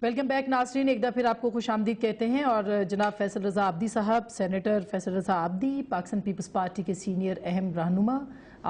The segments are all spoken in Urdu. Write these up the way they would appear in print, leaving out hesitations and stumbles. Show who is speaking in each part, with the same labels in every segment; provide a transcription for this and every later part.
Speaker 1: ویلکم بیک ناظرین، ایک دفعہ پھر آپ کو خوش آمدید کہتے ہیں. اور جناب فیصل رضا عابدی صاحب، سینیٹر فیصل رضا عابدی، پاکستان پیپلز پارٹی کے سینئر اہم رہنما،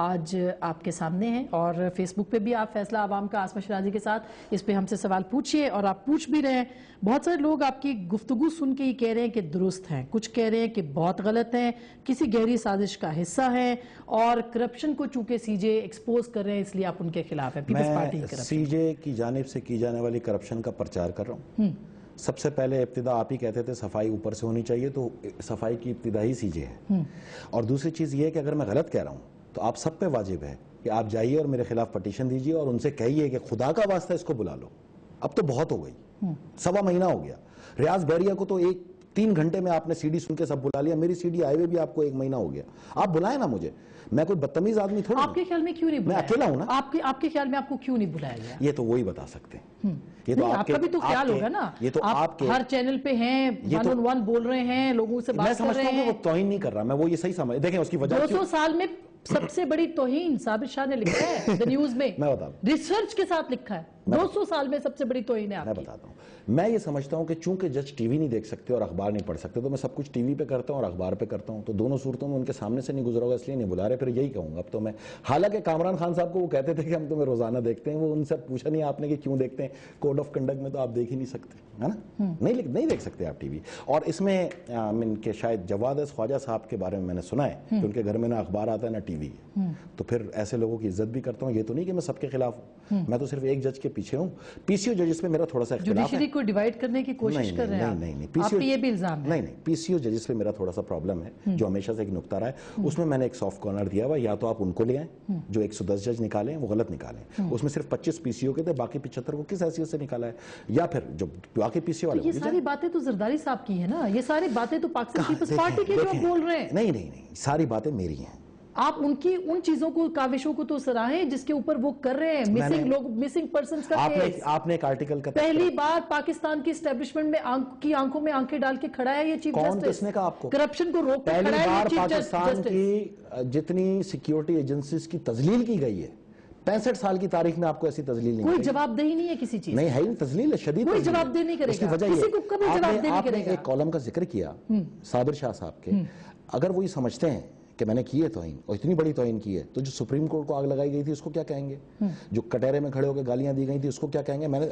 Speaker 1: آج آپ کے سامنے ہیں. اور فیس بک پہ بھی آپ فیصلہ عوام کا آسمہ شرازی کے ساتھ اس پہ ہم سے سوال پوچھئے، اور آپ پوچھ بھی رہے ہیں. بہت سارے لوگ آپ کی گفتگو سن کے ہی کہہ رہے ہیں کہ درست ہیں، کچھ کہہ رہے ہیں کہ بہت غلط ہیں، کسی گہری سازش کا حصہ ہیں، اور کرپشن کو چونکہ سی جے ایکسپوز کر رہے ہیں اس لیے آپ ان کے خلاف ہیں. پیپلز پارٹی کی
Speaker 2: میں سی جے کی جانب سے کی جانے والی کرپشن کا پرچار کر رہا ہوں. سب سے پہلے ابتدا آپ ہی کہتے تھے صفائی اوپر سے ہونی چاہیے، تو صفائی کی ابتدا ہی سی جے ہے. اور دوسری چیز یہ ہے کہ اگر میں غلط کہہ رہا ہوں تو آپ سب پہ واجب ہے کہ آپ جائیے اور میرے خلاف پٹیشن دیجیے اور ان سے کہیے کہ خدا کا واسطہ اس کو بلا لو. اب تو بہت ہو گئی، 1.25 مہینہ ہو گیا. ریاض بحریہ کو تو 3 گھنٹے میں آپ نے سی ڈی سن کے سب بلا لیا. میری سی ڈی آئے ہوئے بھی آپ کو 1 مہینہ ہو گیا. آپ بلائیں نا مجھے، میں کوئی بدتمیز آدمی تھوڑا.
Speaker 1: آپ کے خیال میں کیوں نہیں بلایا؟
Speaker 2: میں اکیلا ہوں نا.
Speaker 1: آپ کے خیال میں آپ کو کیوں نہیں بلایا گیا؟
Speaker 2: یہ تو وہی بتا سکتے ہیں. یہ تو
Speaker 1: آپ کا بھی تو خیال ہوگا نا.
Speaker 2: یہ تو آپ کے
Speaker 1: ہر چینل پہ ہیں، 1 on 1 بول رہے ہیں، لوگوں سے بات کر رہے ہیں.
Speaker 2: میں سمجھتا ہوں کہ وہ توہین نہیں کر رہا، میں وہ یہ صحیح سمجھ. دیکھیں اس کی وجہ
Speaker 1: 200 سال میں سب سے بڑی توہین صابر شاہ نے لکھا ہے دی نیوز میں.
Speaker 2: میں بتا دوں،
Speaker 1: ریسرچ کے ساتھ لکھا ہے 200 سال میں سب سے بڑی توہین ہے آپ کی.
Speaker 2: میں بتاتا ہوں. میں یہ سمجھتا ہوں کہ چونکہ جج ٹی وی نہیں دیکھ سکتے اور اخبار نہیں پڑھ سکتے، تو میں سب کچھ ٹی وی پہ کرتا ہوں اور اخبار پہ کرتا ہوں. تو دونوں صورتوں میں ان کے سامنے سے نہیں گزرا ہوگا، اس لیے نہیں بلا رہے. پھر یہی کہوں گا اب تو میں. حالانکہ کامران خان صاحب کو وہ کہتے تھے کہ ہم تمہیں روزانہ دیکھتے ہیں، وہ ان سے پوچھا نہیں آپ نے کہ کیوں دیکھتے ہیں. کوڈ آف کنڈکٹ میں تو آپ دیکھ ہی نہیں سکتے، ہے نا. نہیں دیکھ سکتے آپ ٹی وی. اور اس میں ان کے شاید جواد خواجہ صاحب کے بارے میں میں نے سنا ہے کہ ان کے گھر میں نہ اخبار آتا ہے نہ ٹی وی ہے. تو پھر ایسے لوگوں کی عزت بھی کرتا ہوں. یہ تو نہیں کہ میں سب کے خلاف ہوں، میں تو صرف ایک جج کے پیچھے ہوں. پی سی او ججز پہ میرا تھوڑا سا اختلاف ہے.
Speaker 1: جوڈیشری کو ڈیوائیڈ کرنے کی کوشش کر رہے ہیں آپ.
Speaker 2: نہیں،
Speaker 1: آپ پہ یہ بھی الزام ہے.
Speaker 2: نہیں، پی سی او ججز پہ میرا تھوڑا سا پرابلم ہے، جو ہمیشہ سے ایک نکتہ رہا ہے. اس میں نے ایک سافٹ کارنر دیا ہوا، یا تو آپ ان کو لے آئیں جو 110 جج نکالیں، وہ غلط نکالیں. اس میں صرف 25 پی سی او کے تھے، باقی 75 کو کس حیثیت سے نکالا ہے. یا پھر جو باقی پی سی او والے.
Speaker 1: یہ ساری باتیں تو زرداری صاحب کی ہیں نا، یہ ساری باتیں تو پاکستان پیپلز پارٹی کے جو بول رہے ہیں.
Speaker 2: نہیں، ساری باتیں میری ہیں.
Speaker 1: آپ ان چیزوں کو، کاوشوں کو تو سراہیں جس کے اوپر وہ کر رہے ہیں. مسنگ پرسنز کا کیس.
Speaker 2: آپ نے ایک آرٹیکل کا
Speaker 1: پہلی بار پاکستان کی اسٹیبلشمنٹ میں آنکھوں میں آنکھیں ڈال کے کھڑا ہے یہ چیف جسٹس.
Speaker 2: کون کس نے کہا آپ کو؟
Speaker 1: کرپشن کو روک کے کھڑا ہے
Speaker 2: پہلی بار
Speaker 1: یہ چیف
Speaker 2: پاکستان کی جتنی سیکیورٹی ایجنسیز کی تذلیل کی گئی ہے 65 سال کی تاریخ میں آپ کو ایسی تذلیل نہیں.
Speaker 1: کوئی جواب دہی نہیں ہے کسی چیز.
Speaker 2: نہیں ہے، تذلیل ہے، شدید.
Speaker 1: کوئی جواب دہ نہیں کرے گا.
Speaker 2: اس کی وجہ
Speaker 1: کسی کو کبھی جواب دہ نہیں کرے گا.
Speaker 2: آپ نے ایک کالم کا ذکر کیا صابر شاہ صاحب کے. اگر وہ یہ سمجھتے ہیں کہ میں نے کی ہے توہین، اور اتنی بڑی توہین کی ہے، تو جو سپریم کورٹ کو آگ لگائی گئی تھی اس کو کیا کہیں گے؟ جو کٹہرے میں کھڑے ہو کے گالیاں دی گئی تھی اس کو کیا کہیں گے؟ میں نے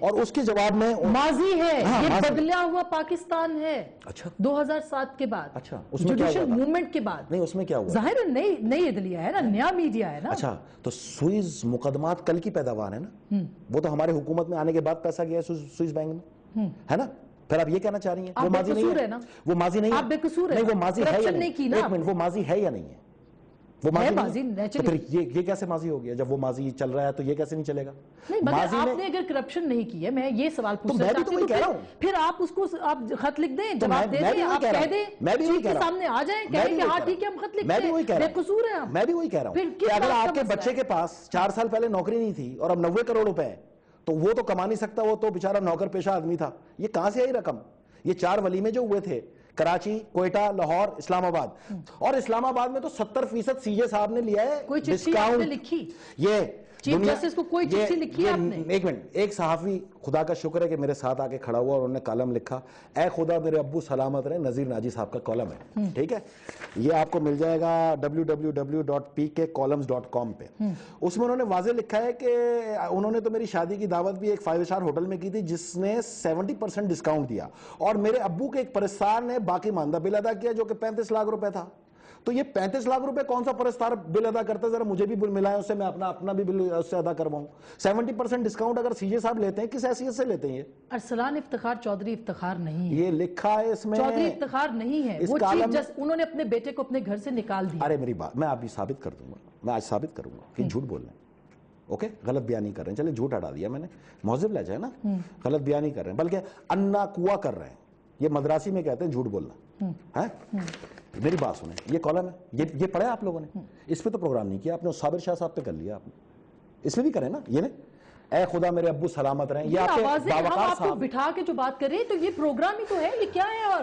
Speaker 2: اور اس کے جواب میں
Speaker 1: ماضی ہے، یہ بدلا ہوا پاکستان ہے.
Speaker 2: اچھا
Speaker 1: 2007 کے بعد.
Speaker 2: اچھا
Speaker 1: جوڈیشل موومنٹ کے بعد.
Speaker 2: نہیں، اس میں کیا ہوا؟
Speaker 1: ظاہر ہے نئی عدلیہ ہے نا، نیا میڈیا ہے نا.
Speaker 2: اچھا تو سوئز مقدمات کل کی پیداوار ہے نا. وہ تو ہمارے حکومت میں آنے کے بعد پیسہ گیا ہے سوئز بینک میں، ہے نا. پھر آپ یہ کہنا چاہ رہی ہیں وہ ماضی نہیں ہے نا؟ وہ ماضی نہیں ہے.
Speaker 1: آپ بے قصور ہیں.
Speaker 2: نہیں، وہ ماضی ہے یا نہیں؟
Speaker 1: ایک منٹ،
Speaker 2: وہ ماضی ہے یا نہیں ہے؟ وہ ماضی
Speaker 1: تو
Speaker 2: پھر یہ کیسے ماضی ہو گیا؟ جب وہ ماضی چل رہا ہے تو یہ کیسے نہیں چلے گا؟
Speaker 1: نہیں، مگر آپ نے اگر کرپشن نہیں کی ہے، میں یہ سوال پوچھنا چاہتی ہوں، پھر آپ اس کو خط لکھ دیں، جواب دے دیں، آپ کہہ دیں، چیف کے سامنے آ جائیں، کہیں کہ ہاں ٹھیک ہے ہم خط لکھتے ہیں، بے قصور ہیں آپ.
Speaker 2: میں بھی وہی کہہ رہا ہوں کہ اگر آپ کے بچے کے پاس 4 سال پہلے نوکری نہیں تھی اور اب 90 کروڑ روپے ہے تو وہ تو کما نہیں سکتا، وہ تو بیچارہ نوکر پیشہ آدمی تھا. یہ کہاں سے آئی رقم؟ یہ 4 ولیمے جو ہوئے تھے، کراچی، کوئٹہ، لاہور، اسلام آباد، اور اسلام آباد میں تو 70% سی جے صاحب نے لیا ہے.
Speaker 1: کوئی چٹھی آپ نے لکھی؟
Speaker 2: یہ
Speaker 1: چیف جسٹس کو کوئی چٹھی لکھی آپ نے؟
Speaker 2: ایک منٹ. ایک صحافی خدا کا شکر ہے کہ میرے ساتھ آ کے کھڑا ہوا اور انہوں نے کالم لکھا، اے خدا میرے ابو سلامت رہے. نذیر ناجی صاحب کا کالم ہے، ٹھیک ہے. یہ آپ کو مل جائے گا www.pkcolumns.com پہ. اس میں انہوں نے واضح لکھا ہے کہ انہوں نے تو میری شادی کی دعوت بھی ایک 5 اسٹار ہوٹل میں کی تھی جس نے 70% ڈسکاؤنٹ دیا، اور میرے ابو کے ایک پرستار نے باقی ماندہ بل ادا کیا جو کہ 35 لاکھ روپے تھا. تو یہ 35 لاکھ روپے کون سا پرستار بل ادا کرتا ہے؟ ذرا مجھے بھی بل ملا ہے اس سے، میں اپنا بھی بل اس سے ادا کرواؤں. 70% ڈسکاؤنٹ اگر سی جے صاحب لیتے ہیں، کس حیثیت سے لیتے ہیں؟ یہ
Speaker 1: ارسلان افتخار چودھری افتخار نہیں ہے،
Speaker 2: یہ لکھا ہے اس میں.
Speaker 1: چودھری افتخار نہیں ہے، وہ چیف جسٹس انہوں نے اپنے بیٹے کو اپنے گھر سے نکال دیا.
Speaker 2: ارے میری بات میں ابھی ثابت کر دوں گا، میں آج ثابت کروں گا کہ جھوٹ بول رہے ہیں. اوکے، غلط بیان نہیں کر رہے ہیں. چلے جھوٹ ہٹا دیا میں نے، مہذب لہجہ ہے نا. غلط بیان نہیں کر رہے ہیں بلکہ انا کوا کر رہے ہیں. یہ مدراسی میں کہتے ہیں جھوٹ بولنا ہے. میری بات سنیں، یہ کالم ہے، یہ پڑھا آپ لوگوں نے. اس پہ تو پروگرام نہیں کیا آپ نے، صابر شاہ صاحب پہ کر لیا آپ نے. اس میں بھی کریں نا. یہ اے خدا میرے ابو سلامت رہیں. یہ
Speaker 1: آپ کو بٹھا کے جو بات کر رہے ہیں تو یہ پروگرام ہی تو ہے، یہ کیا ہے؟ اور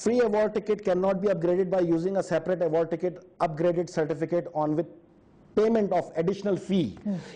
Speaker 2: free award ticket cannot be upgraded by using a separate award ticket upgraded certificate on with payment of additional fee।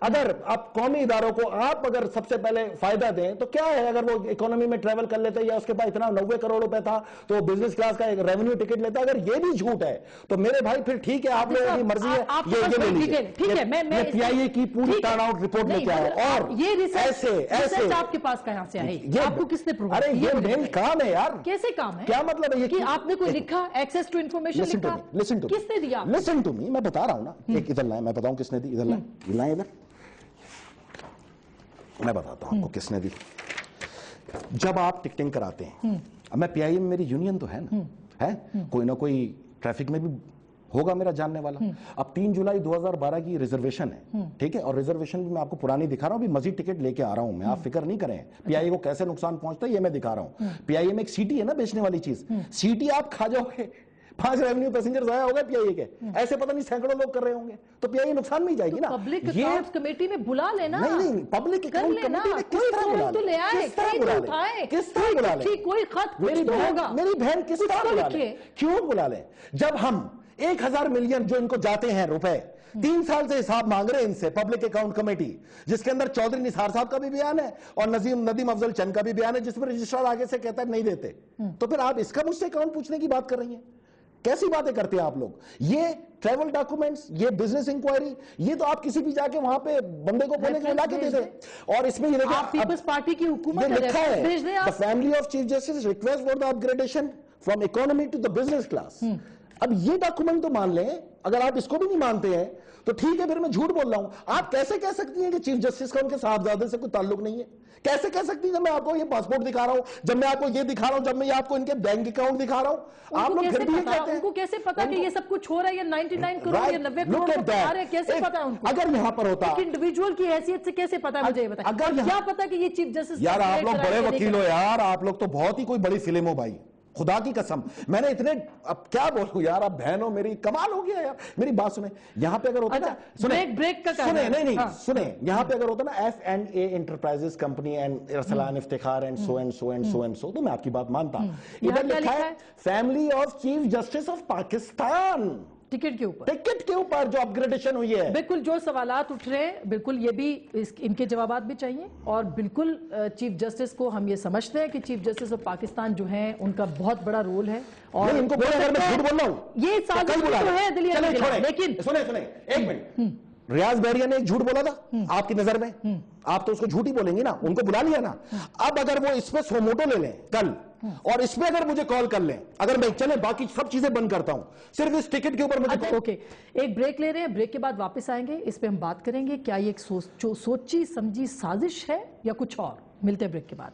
Speaker 2: اگر آپ قومی اداروں کو آپ اگر سب سے پہلے فائدہ دیں تو کیا ہے, اگر وہ اکانومی میں ٹریول کر لیتے, یا اس کے پاس اتنا 90 کروڑ روپے تھا تو وہ بزنس کلاس کا ایک ریونیو ٹکٹ لیتا, اگر یہ بھی جھوٹ ہے تو میرے بھائی پھر ٹھیک ہے, آپ لوگوں کی مرضی ہے, یہ لے لیجیے. میں پی آئی اے کی پوری ٹرن آؤٹ رپورٹ لے کے آیا, اور
Speaker 1: یہ
Speaker 2: ایسے
Speaker 1: آپ کے پاس کہاں سے آئی, آپ کو کس نے پروو,
Speaker 2: ارے یہ میرا کام ہے یار.
Speaker 1: کیسے کام ہے,
Speaker 2: کیا مطلب ہے یہ
Speaker 1: کہ آپ نے کوئی لکھا ایکسیس ٹو انفارمیشن لکھا, کس نے دیا,
Speaker 2: لسن ٹو می, میں بتا رہا ہوں نا, ایک ادھر لائیں, میں بتاؤں کس نے دی, ادھر لائیں ادھر, میں بتاتا ہوں آپ کو کس نے دی. جب آپ ٹکٹنگ کراتے ہیں, اب میں پی آئی اے میں میری یونین تو ہے نا, ہے کوئی نہ کوئی ٹریفک میں بھی ہوگا میرا جاننے والا. اب 3 جولائی 2012 کی ریزرویشن ہے, ٹھیک ہے, اور ریزرویشن بھی میں آپ کو پرانی دکھا رہا ہوں, ابھی مزید ٹکٹ لے کے آ رہا ہوں میں, آپ فکر نہیں کریں. پی آئی اے کو کیسے نقصان پہنچتا ہے یہ میں دکھا رہا ہوں. پی آئی اے میں ایک سیٹی ہے نا بیچنے والی چیز, سیٹی آپ کھا جاؤ گے, 5 ریونیو پیسنجر ضائع ہو گئے پی آئی اے کے, ایسے پتہ نہیں سینکڑوں لوگ کر رہے ہوں گے, تو پی آئی اے نقصان میں ہی جائے گی نا.
Speaker 1: پبلک اکاؤنٹس کمیٹی میں بلا لینا,
Speaker 2: نہیں پبلک اکاؤنٹ کمیٹی میں کس طرح بلا لیں, کس طرح بلا لیں,
Speaker 1: کوئی خط
Speaker 2: میری بہن کس طرح بلا لیں, کیوں بلا لیں, جب ہم 1000 ملین جو ان کو جاتے ہیں روپے 3 سال سے حساب مانگ رہے ہیں ان سے پبلک اکاؤنٹ کمیٹی, جس کے اندر چودھری نثار صاحب کا بھی بیان ہے اور ندیم افضل چند کا بھی بیان ہے, جس میں رجسٹرار آگے سے کہتا ہے نہیں دیتے, تو پھر آپ اس کا مجھ سے اکاؤنٹ پوچھنے کی بات کر رہی ہیں, کیسی باتیں کرتے ہیں آپ لوگ. یہ ٹریول ڈاکومنٹس, یہ بزنس انکوائری, یہ تو آپ کسی بھی جا کے وہاں پہ بندے کو بولنے کے لا کے دے دیں. اور اس میں یہ دیکھیں,
Speaker 1: آپ پیپلز پارٹی کی حکومت
Speaker 2: یہ لکھا ہے, the family of chief justice request for the upgradation from economy to the business class. اب یہ ڈاکومنٹ تو مان لیں, اگر آپ اس کو بھی نہیں مانتے ہیں تو ٹھیک ہے, پھر میں جھوٹ بول رہا ہوں. آپ کیسے کہہ سکتی ہیں کہ چیف جسٹس کا ان کے صاحبزادے سے کوئی تعلق نہیں ہے, کیسے کہہ سکتی ہیں, جب میں آپ کو یہ پاسپورٹ دکھا رہا ہوں, جب میں آپ کو یہ دکھا رہا ہوں, جب میں آپ کو ان کے بینک اکاؤنٹ دکھا رہا ہوں, آپ لوگ پھر بھی یہ کہتے ہیں.
Speaker 1: ان کو کیسے پتا کہ یہ سب کچھ ہو رہا ہے, یہ 99 کروڑ یا 90 کروڑ کو بتا رہے ہیں, کیسے پتا ہے ان کو؟
Speaker 2: اگر یہاں پر ہوتا,
Speaker 1: ایک انڈیویجول کی حیثیت سے کیسے پتا ہے, مجھے یہ بتائیں, کیا پتا کہ یہ چیف جسٹس,
Speaker 2: یار آپ لوگ بڑے وکیل ہو یار, آپ لوگ تو بہت ہی کوئی بڑی فلم ہو بھائی, خدا کی قسم. میں نے اتنے, اب کیا بولوں یار, اب بہنوں میری کمال ہو گیا یار. میری بات سنیں, یہاں پہ اگر ہوتا نا,
Speaker 1: بریک کا
Speaker 2: سنیں, نہیں سنیں, یہاں پہ اگر ہوتا نا F and A enterprises company and Arslan Iftikhar and so and so and so and so, تو میں آپ کی بات مانتا ہوں. ادھر لکھا ہے family of chief justice of Pakistan,
Speaker 1: ticket کے اوپر
Speaker 2: جو اپ گریڈیشن ہوئی ہے.
Speaker 1: بالکل جو سوالات اٹھ رہے ہیں, بالکل یہ بھی ان کے جوابات بھی چاہیے, اور بالکل چیف جسٹس کو ہم یہ سمجھتے ہیں کہ چیف جسٹس آف پاکستان جو ہیں ان کا بہت بڑا رول ہے, اور
Speaker 2: ان کو بولے اگر میں جھوٹ بول رہا ہوں,
Speaker 1: یہ سازش تو ہے دلی,
Speaker 2: لیکن سنیں ایک منٹ, ریاض بحریہ نے ایک جھوٹ بولا تھا آپ کی نظر میں, آپ تو اس کو جھوٹ ہی بولیں گے نا, ان کو بلا لیا نا. اب اگر وہ اس پہ سوموٹو لے لیں کل, اور اس پہ اگر مجھے کال کر لیں, اگر میں چلے باقی سب چیزیں بند کرتا ہوں, صرف اس ٹکٹ کے اوپر مجھے.
Speaker 1: اوکے, ایک بریک لے رہے ہیں, بریک کے بعد واپس آئیں گے, اس پہ ہم بات کریں گے کیا یہ ایک سوچی سمجھی سازش ہے یا کچھ اور. ملتے ہیں بریک کے بعد.